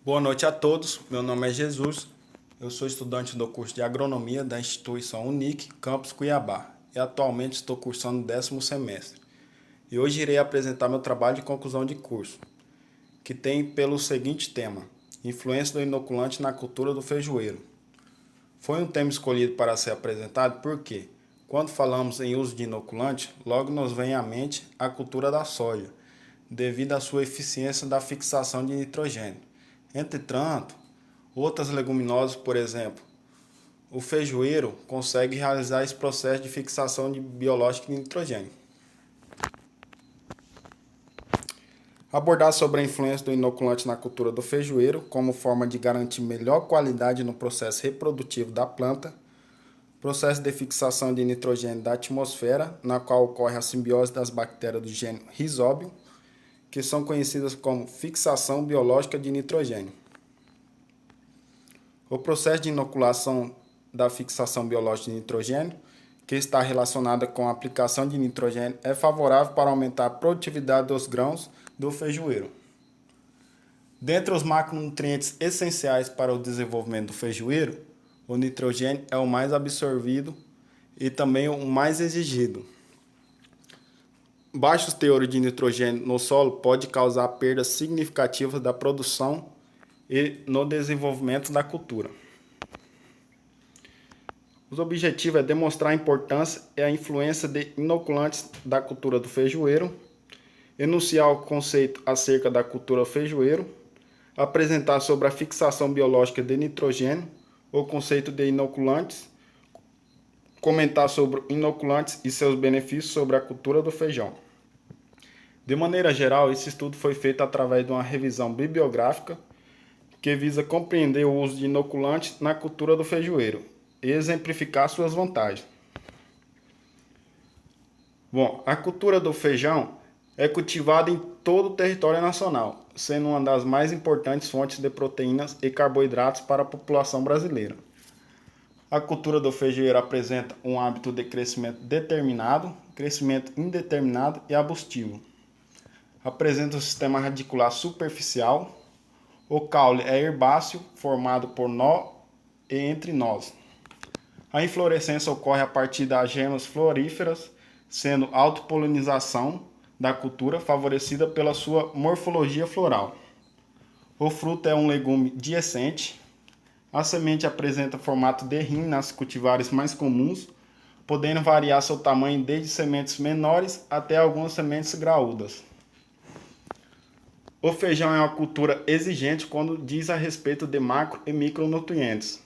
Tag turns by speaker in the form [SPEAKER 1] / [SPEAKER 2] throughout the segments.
[SPEAKER 1] Boa noite a todos, meu nome é Jesus, eu sou estudante do curso de Agronomia da instituição Unic, Campus Cuiabá, e atualmente estou cursando o 10º semestre. E hoje irei apresentar meu trabalho de conclusão de curso, que tem pelo seguinte tema: Influência do inoculante na cultura do feijoeiro. Foi um tema escolhido para ser apresentado porque, quando falamos em uso de inoculante, logo nos vem à mente a cultura da soja, devido à sua eficiência da fixação de nitrogênio. Entretanto, outras leguminosas, por exemplo, o feijoeiro consegue realizar esse processo de fixação de biológico de nitrogênio. Abordar sobre a influência do inoculante na cultura do feijoeiro como forma de garantir melhor qualidade no processo reprodutivo da planta, processo de fixação de nitrogênio da atmosfera, na qual ocorre a simbiose das bactérias do gênero Rhizóbio, que são conhecidas como fixação biológica de nitrogênio. O processo de inoculação da fixação biológica de nitrogênio, que está relacionada com a aplicação de nitrogênio, é favorável para aumentar a produtividade dos grãos do feijoeiro. Dentre os macronutrientes essenciais para o desenvolvimento do feijoeiro, o nitrogênio é o mais absorvido e também o mais exigido. Baixos teores de nitrogênio no solo pode causar perdas significativas da produção e no desenvolvimento da cultura. O objetivo é demonstrar a importância e a influência de inoculantes da cultura do feijoeiro, enunciar o conceito acerca da cultura feijoeiro, apresentar sobre a fixação biológica de nitrogênio, o conceito de inoculantes, comentar sobre inoculantes e seus benefícios sobre a cultura do feijão. De maneira geral, esse estudo foi feito através de uma revisão bibliográfica que visa compreender o uso de inoculantes na cultura do feijoeiro e exemplificar suas vantagens. Bom, a cultura do feijão é cultivada em todo o território nacional, sendo uma das mais importantes fontes de proteínas e carboidratos para a população brasileira. A cultura do feijoeiro apresenta um hábito de crescimento determinado, crescimento indeterminado e arbustivo. Apresenta um sistema radicular superficial. O caule é herbáceo, formado por nó e entre nós. A inflorescência ocorre a partir das gemas floríferas, sendo autopolinização da cultura favorecida pela sua morfologia floral. O fruto é um legume dehiscente. A semente apresenta formato de rim nas cultivares mais comuns, podendo variar seu tamanho desde sementes menores até algumas sementes graúdas. O feijão é uma cultura exigente quando diz a respeito de macro e micronutrientes.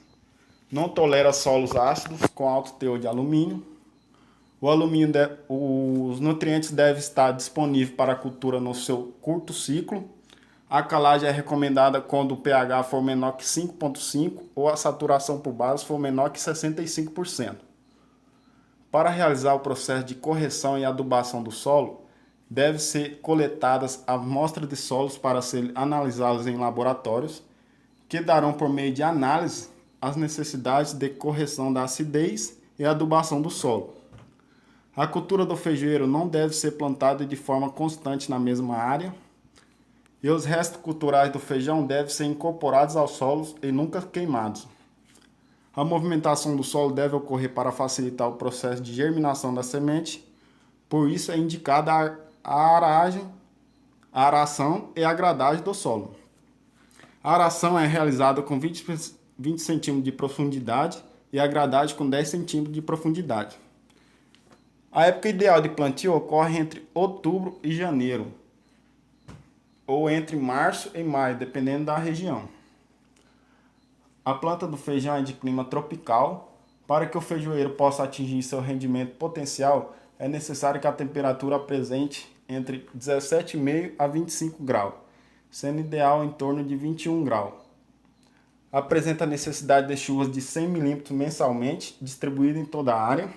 [SPEAKER 1] Não tolera solos ácidos com alto teor de alumínio. Os nutrientes devem estar disponíveis para a cultura no seu curto ciclo. A calagem é recomendada quando o pH for menor que 5,5 ou a saturação por base for menor que 65%. Para realizar o processo de correção e adubação do solo, devem ser coletadas amostras de solos para serem analisadas em laboratórios, que darão por meio de análise as necessidades de correção da acidez e adubação do solo. A cultura do feijoeiro não deve ser plantada de forma constante na mesma área, e os restos culturais do feijão devem ser incorporados aos solos e nunca queimados. A movimentação do solo deve ocorrer para facilitar o processo de germinação da semente, por isso é indicada a aração e a gradagem do solo. A aração é realizada com 20 cm de profundidade e a gradagem com 10 cm de profundidade. A época ideal de plantio ocorre entre outubro e janeiro, ou entre março e maio, dependendo da região. A planta do feijão é de clima tropical. Para que o feijoeiro possa atingir seu rendimento potencial, é necessário que a temperatura apresente entre 17,5 a 25 graus, sendo ideal em torno de 21 graus. Apresenta necessidade de chuvas de 100 mm mensalmente, distribuída em toda a área.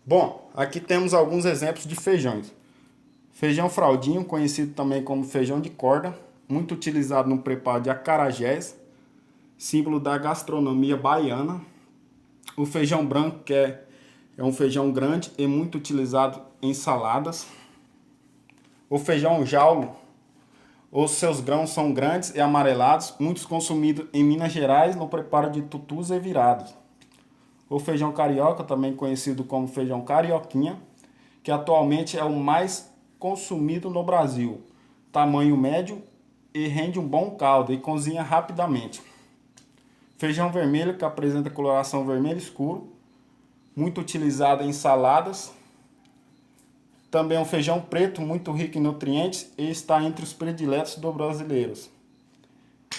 [SPEAKER 1] Bom, aqui temos alguns exemplos de feijões. Feijão fraldinho, conhecido também como feijão de corda, muito utilizado no preparo de acarajés, símbolo da gastronomia baiana. O feijão branco, que é um feijão grande e muito utilizado em saladas. O feijão jaulo Os seus grãos são grandes e amarelados, muitos consumidos em Minas Gerais no preparo de tutus e virados. O feijão carioca, também conhecido como feijão carioquinha, que atualmente é o mais consumido no Brasil. Tamanho médio e rende um bom caldo e cozinha rapidamente. Feijão vermelho, que apresenta coloração vermelho escuro, muito utilizado em saladas. Também um feijão preto, muito rico em nutrientes e está entre os prediletos dos brasileiros.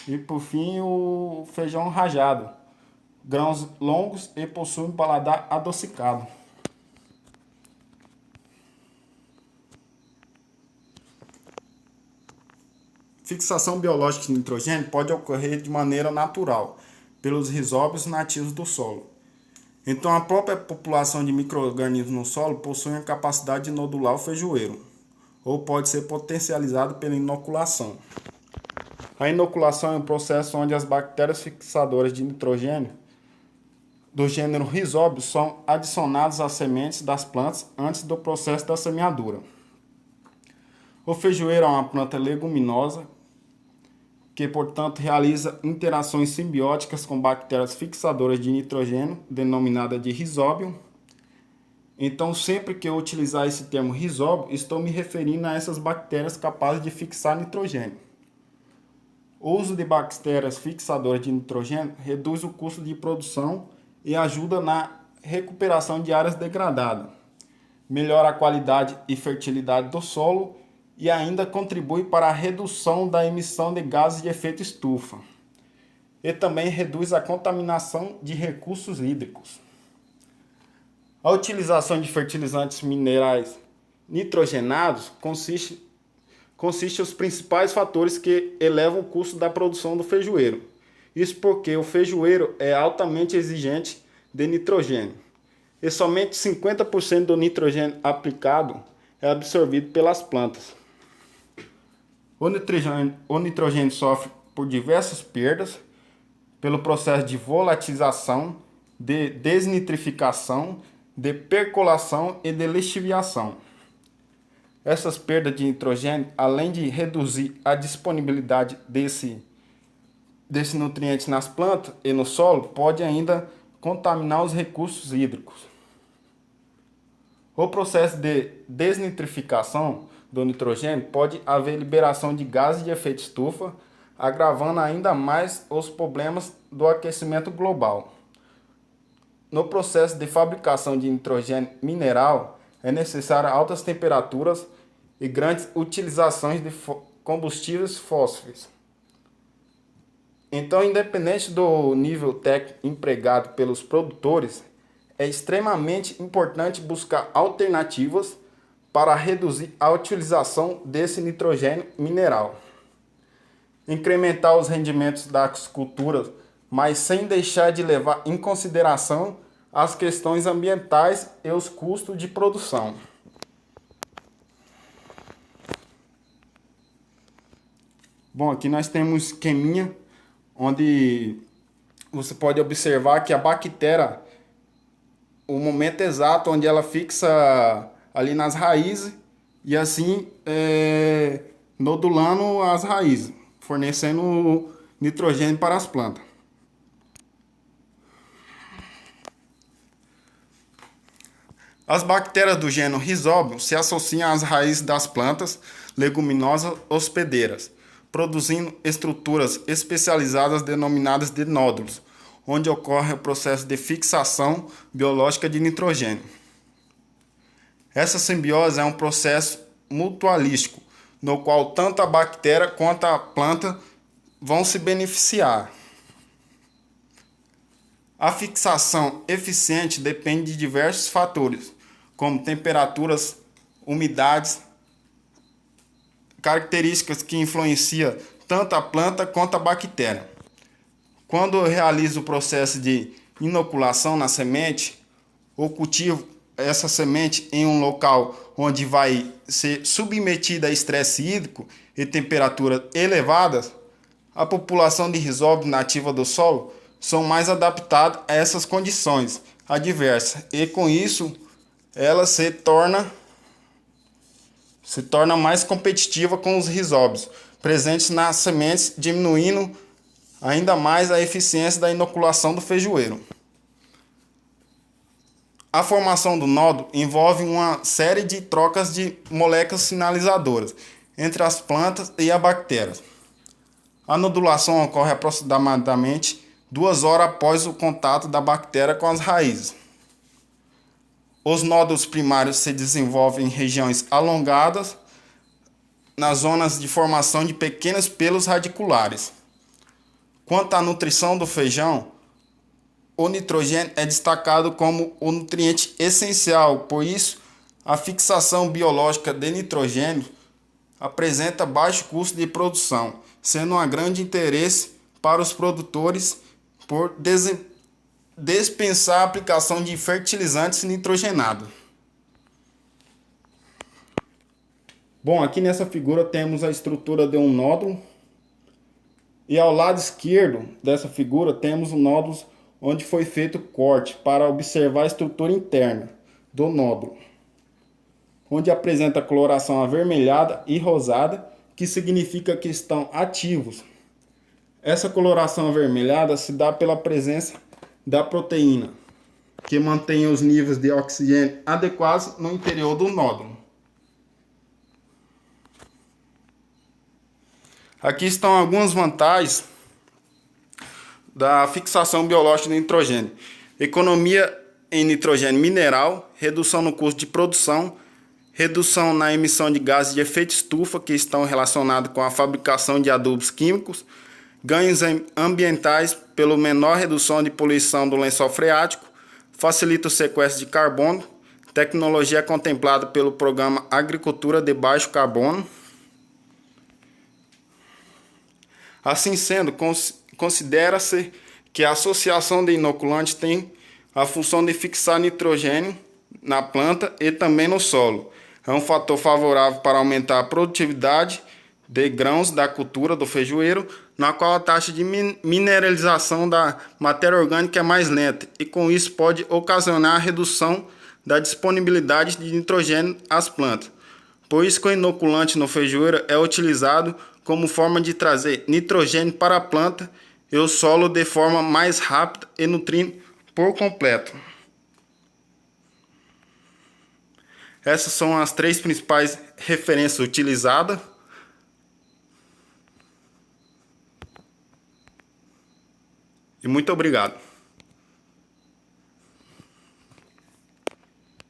[SPEAKER 1] E por fim, o feijão rajado, grãos longos e possui um paladar adocicado. Fixação biológica de nitrogênio pode ocorrer de maneira natural, pelos rizóbios nativos do solo. Então, a própria população de micro-organismos no solo possui a capacidade de nodular o feijoeiro, ou pode ser potencializado pela inoculação. A inoculação é um processo onde as bactérias fixadoras de nitrogênio do gênero Rhizóbio são adicionadas às sementes das plantas antes do processo da semeadura. O feijoeiro é uma planta leguminosa que, portanto, realiza interações simbióticas com bactérias fixadoras de nitrogênio, denominada de Rhizóbio. Então, sempre que eu utilizar esse termo Rhizóbio, estou me referindo a essas bactérias capazes de fixar nitrogênio. O uso de bactérias fixadoras de nitrogênio reduz o custo de produção e ajuda na recuperação de áreas degradadas, melhora a qualidade e fertilidade do solo e ainda contribui para a redução da emissão de gases de efeito estufa. E também reduz a contaminação de recursos hídricos. A utilização de fertilizantes minerais nitrogenados consiste os principais fatores que elevam o custo da produção do feijoeiro. Isso porque o feijoeiro é altamente exigente de nitrogênio. E somente 50% do nitrogênio aplicado é absorvido pelas plantas. O nitrogênio sofre por diversas perdas, pelo processo de volatilização, de desnitrificação, de percolação e de lixiviação. Essas perdas de nitrogênio, além de reduzir a disponibilidade desse nutriente nas plantas e no solo, pode ainda contaminar os recursos hídricos. O processo de desnitrificação do nitrogênio pode haver liberação de gases de efeito estufa, agravando ainda mais os problemas do aquecimento global. No processo de fabricação de nitrogênio mineral, é necessário altas temperaturas e grandes utilizações de combustíveis fósseis. Então, independente do nível técnico empregado pelos produtores, é extremamente importante buscar alternativas para reduzir a utilização desse nitrogênio mineral. Incrementar os rendimentos das culturas, mas sem deixar de levar em consideração as questões ambientais e os custos de produção. Bom, aqui nós temos um esqueminha onde você pode observar que a bactéria, o momento exato onde ela fixa ali nas raízes e assim nodulando as raízes, fornecendo nitrogênio para as plantas. As bactérias do gênero Rhizóbio se associam às raízes das plantas leguminosas hospedeiras, produzindo estruturas especializadas denominadas de nódulos, onde ocorre o processo de fixação biológica de nitrogênio. Essa simbiose é um processo mutualístico, no qual tanto a bactéria quanto a planta vão se beneficiar. A fixação eficiente depende de diversos fatores, como temperaturas, umidades, características que influenciam tanto a planta quanto a bactéria. Quando eu realizo o processo de inoculação na semente, ou cultivo essa semente em um local onde vai ser submetida a estresse hídrico e temperaturas elevadas, a população de Rhizóbio nativa do solo são mais adaptadas a essas condições adversas e com isso ela se torna se torna mais competitiva com os rizóbios presentes nas sementes, diminuindo ainda mais a eficiência da inoculação do feijoeiro. A formação do nódulo envolve uma série de trocas de moléculas sinalizadoras entre as plantas e a bactéria. A nodulação ocorre aproximadamente 2 horas após o contato da bactéria com as raízes. Os nódulos primários se desenvolvem em regiões alongadas, nas zonas de formação de pequenos pelos radiculares. Quanto à nutrição do feijão, o nitrogênio é destacado como o nutriente essencial, por isso a fixação biológica de nitrogênio apresenta baixo custo de produção, sendo um grande interesse para os produtores por dispensar a aplicação de fertilizantes nitrogenados. Bom, aqui nessa figura temos a estrutura de um nódulo e ao lado esquerdo dessa figura temos o nódulo onde foi feito o corte para observar a estrutura interna do nódulo, onde apresenta coloração avermelhada e rosada, que significa que estão ativos. Essa coloração avermelhada se dá pela presença da proteína, que mantém os níveis de oxigênio adequados no interior do nódulo. Aqui estão algumas vantagens da fixação biológica de nitrogênio: economia em nitrogênio mineral, redução no custo de produção, redução na emissão de gases de efeito estufa que estão relacionados com a fabricação de adubos químicos, ganhos ambientais pela menor redução de poluição do lençol freático, facilita o sequestro de carbono, tecnologia contemplada pelo programa Agricultura de Baixo Carbono. Assim sendo, considera-se que a associação de inoculantes tem a função de fixar nitrogênio na planta e também no solo. É um fator favorável para aumentar a produtividade de grãos da cultura do feijoeiro, na qual a taxa de mineralização da matéria orgânica é mais lenta e com isso pode ocasionar a redução da disponibilidade de nitrogênio às plantas. Por isso que o inoculante no feijoeiro é utilizado como forma de trazer nitrogênio para a planta e o solo de forma mais rápida e nutrindo por completo. Essas são as 3 principais referências utilizadas. E muito obrigado.